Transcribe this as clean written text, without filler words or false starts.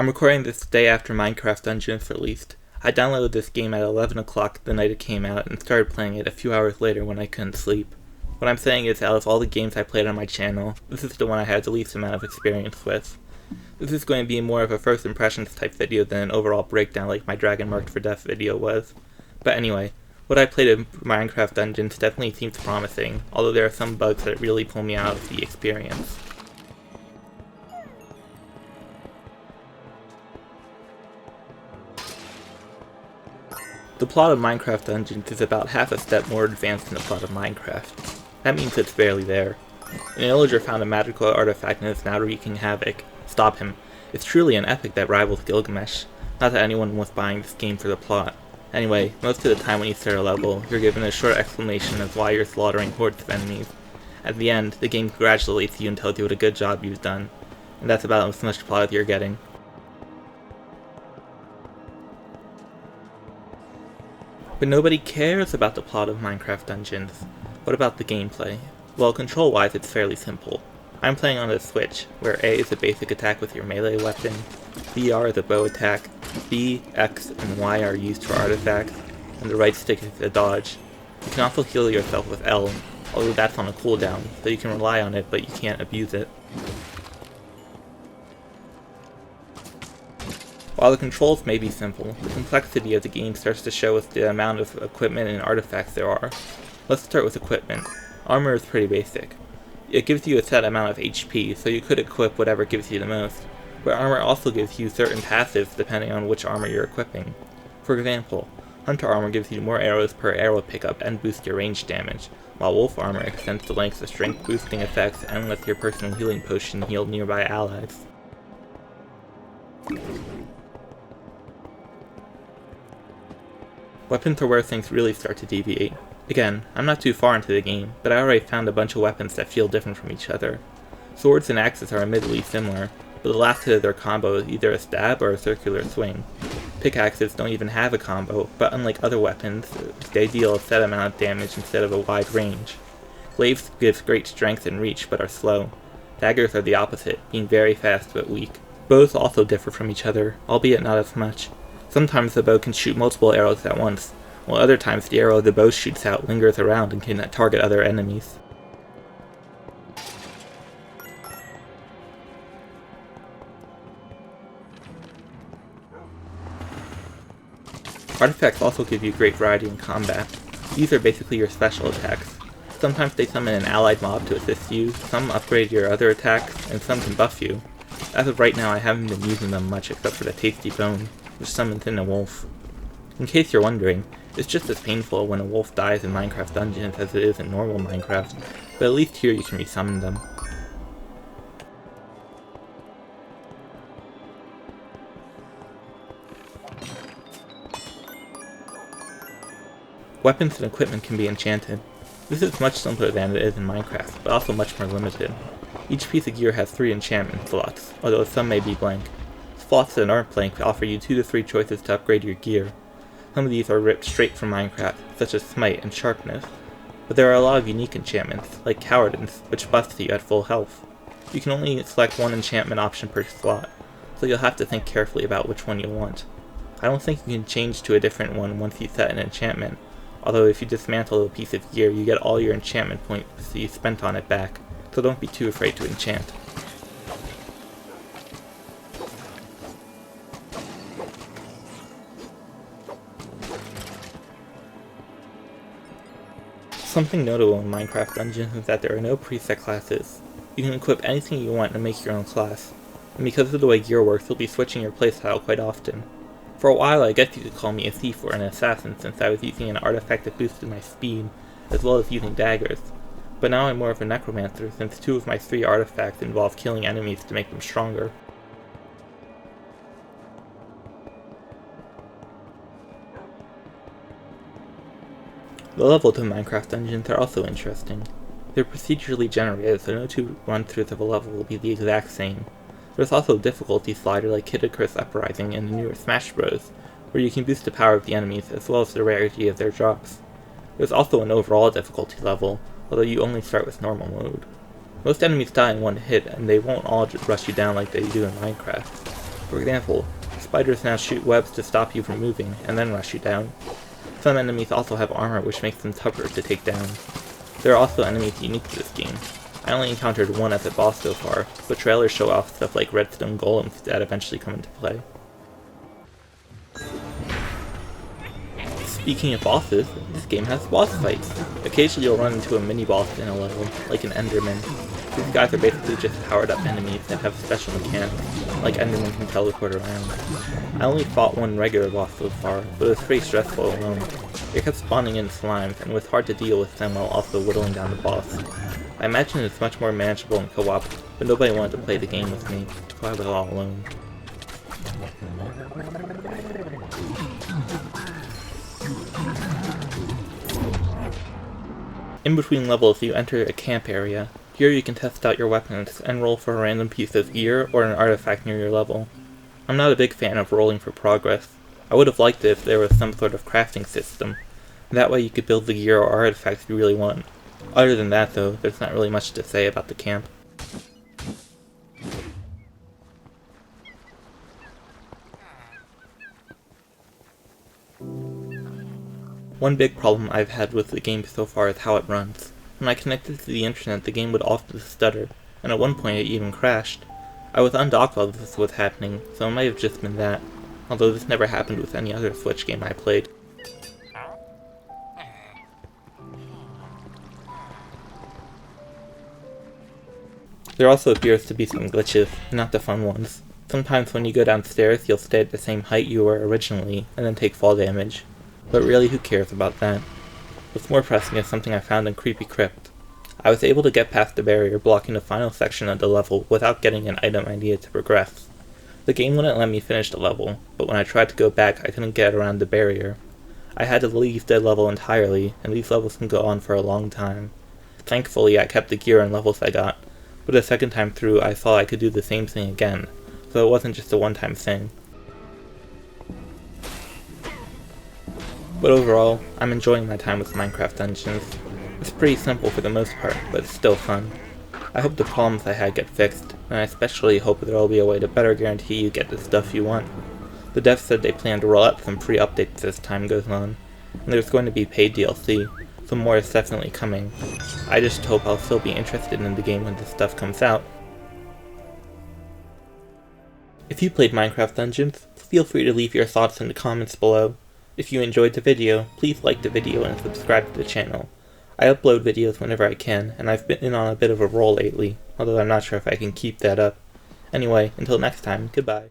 I'm recording this the day after Minecraft Dungeons released. I downloaded this game at 11 o'clock the night it came out and started playing it a few hours later when I couldn't sleep. What I'm saying is, out of all the games I played on my channel, this is the one I had the least amount of experience with. This is going to be more of a first impressions type video than an overall breakdown like my Dragon Marked for Death video was. But anyway, what I played in Minecraft Dungeons definitely seems promising, although there are some bugs that really pull me out of the experience. The plot of Minecraft Dungeons is about half a step more advanced than the plot of Minecraft. That means it's barely there. An illager found a magical artifact and is now wreaking havoc. Stop him. It's truly an epic that rivals Gilgamesh. Not that anyone was buying this game for the plot. Anyway, most of the time when you start a level, you're given a short explanation of why you're slaughtering hordes of enemies. At the end, the game congratulates you and tells you what a good job you've done. And that's about as much plot as you're getting. But nobody cares about the plot of Minecraft Dungeons. What about the gameplay? Well, control-wise it's fairly simple. I'm playing on the Switch, where A is a basic attack with your melee weapon, BR is a bow attack, B, X, and Y are used for artifacts, and the right stick is a dodge. You can also heal yourself with L, although that's on a cooldown, so you can rely on it but you can't abuse it. While the controls may be simple, the complexity of the game starts to show with the amount of equipment and artifacts there are. Let's start with equipment. Armor is pretty basic. It gives you a set amount of HP, so you could equip whatever gives you the most, but armor also gives you certain passives depending on which armor you're equipping. For example, Hunter armor gives you more arrows per arrow pickup and boosts your range damage, while Wolf armor extends the length of strength boosting effects and lets your personal healing potion heal nearby allies. Weapons are where things really start to deviate. Again, I'm not too far into the game, but I already found a bunch of weapons that feel different from each other. Swords and axes are admittedly similar, but the last hit of their combo is either a stab or a circular swing. Pickaxes don't even have a combo, but unlike other weapons, they deal a set amount of damage instead of a wide range. Glaives give great strength and reach, but are slow. Daggers are the opposite, being very fast but weak. Bows also differ from each other, albeit not as much. Sometimes the bow can shoot multiple arrows at once, while other times the arrow the bow shoots out lingers around and can target other enemies. Artifacts also give you great variety in combat. These are basically your special attacks. Sometimes they summon an allied mob to assist you, some upgrade your other attacks, and some can buff you. As of right now I haven't been using them much except for the Tasty Bone, which summons in a wolf. In case you're wondering, it's just as painful when a wolf dies in Minecraft Dungeons as it is in normal Minecraft, but at least here you can resummon them. Weapons and equipment can be enchanted. This is much simpler than it is in Minecraft, but also much more limited. Each piece of gear has 3 enchantment slots, although some may be blank. Slots that aren't blank offer you 2 to 3 choices to upgrade your gear. Some of these are ripped straight from Minecraft, such as Smite and Sharpness, but there are a lot of unique enchantments, like Cowardice, which buffs you at full health. You can only select 1 enchantment option per slot, so you'll have to think carefully about which one you want. I don't think you can change to a different one once you set an enchantment, although if you dismantle a piece of gear you get all your enchantment points you spent on it back, so don't be too afraid to enchant. Something notable in Minecraft Dungeons is that there are no preset classes. You can equip anything you want and make your own class, and because of the way gear works you'll be switching your playstyle quite often. For a while I guess you could call me a thief or an assassin since I was using an artifact that boosted my speed, as well as using daggers, but now I'm more of a necromancer since 2 of my 3 artifacts involve killing enemies to make them stronger. The levels of Minecraft Dungeons are also interesting. They're procedurally generated, so no 2 run-throughs of a level will be the exact same. There's also a difficulty slider like Kid Icarus Uprising in the newer Smash Bros, where you can boost the power of the enemies as well as the rarity of their drops. There's also an overall difficulty level, although you only start with normal mode. Most enemies die in one hit, and they won't all just rush you down like they do in Minecraft. For example, spiders now shoot webs to stop you from moving, and then rush you down. Some enemies also have armor which makes them tougher to take down. There are also enemies unique to this game. I only encountered one as a boss so far, but trailers show off stuff like redstone golems that eventually come into play. Speaking of bosses, this game has boss fights. Occasionally you'll run into a mini-boss in a level, like an Enderman. These guys are basically just powered-up enemies that have special mechanics, like Enderman can teleport around. I only fought one regular boss so far, but it was pretty stressful alone. They kept spawning in slimes, and it was hard to deal with them while also whittling down the boss. I imagine it's much more manageable in co-op, but nobody wanted to play the game with me, so I was all alone. In between levels, you enter a camp area. Here you can test out your weapons and roll for a random piece of gear or an artifact near your level. I'm not a big fan of rolling for progress. I would have liked it if there was some sort of crafting system. That way you could build the gear or artifacts you really want. Other than that though, there's not really much to say about the camp. One big problem I've had with the game so far is how it runs. When I connected to the internet, the game would often stutter, and at one point it even crashed. I was undocked while this was happening, so it might have just been that, although this never happened with any other Switch game I played. There also appears to be some glitches, not the fun ones. Sometimes when you go downstairs, you'll stay at the same height you were originally, and then take fall damage. But really, who cares about that? What's more pressing is something I found in Creepy Crypt. I was able to get past the barrier blocking the final section of the level without getting an item I needed to progress. The game wouldn't let me finish the level, but when I tried to go back I couldn't get around the barrier. I had to leave the level entirely, and these levels can go on for a long time. Thankfully I kept the gear and levels I got, but a second time through I saw I could do the same thing again, so it wasn't just a one-time thing. But overall, I'm enjoying my time with Minecraft Dungeons. It's pretty simple for the most part, but it's still fun. I hope the problems I had get fixed, and I especially hope there will be a way to better guarantee you get the stuff you want. The devs said they plan to roll out some free updates as time goes on, and there's going to be paid DLC, so more is definitely coming. I just hope I'll still be interested in the game when this stuff comes out. If you played Minecraft Dungeons, feel free to leave your thoughts in the comments below. If you enjoyed the video, please like the video and subscribe to the channel. I upload videos whenever I can, and I've been on a bit of a roll lately, although I'm not sure if I can keep that up. Anyway, until next time, goodbye.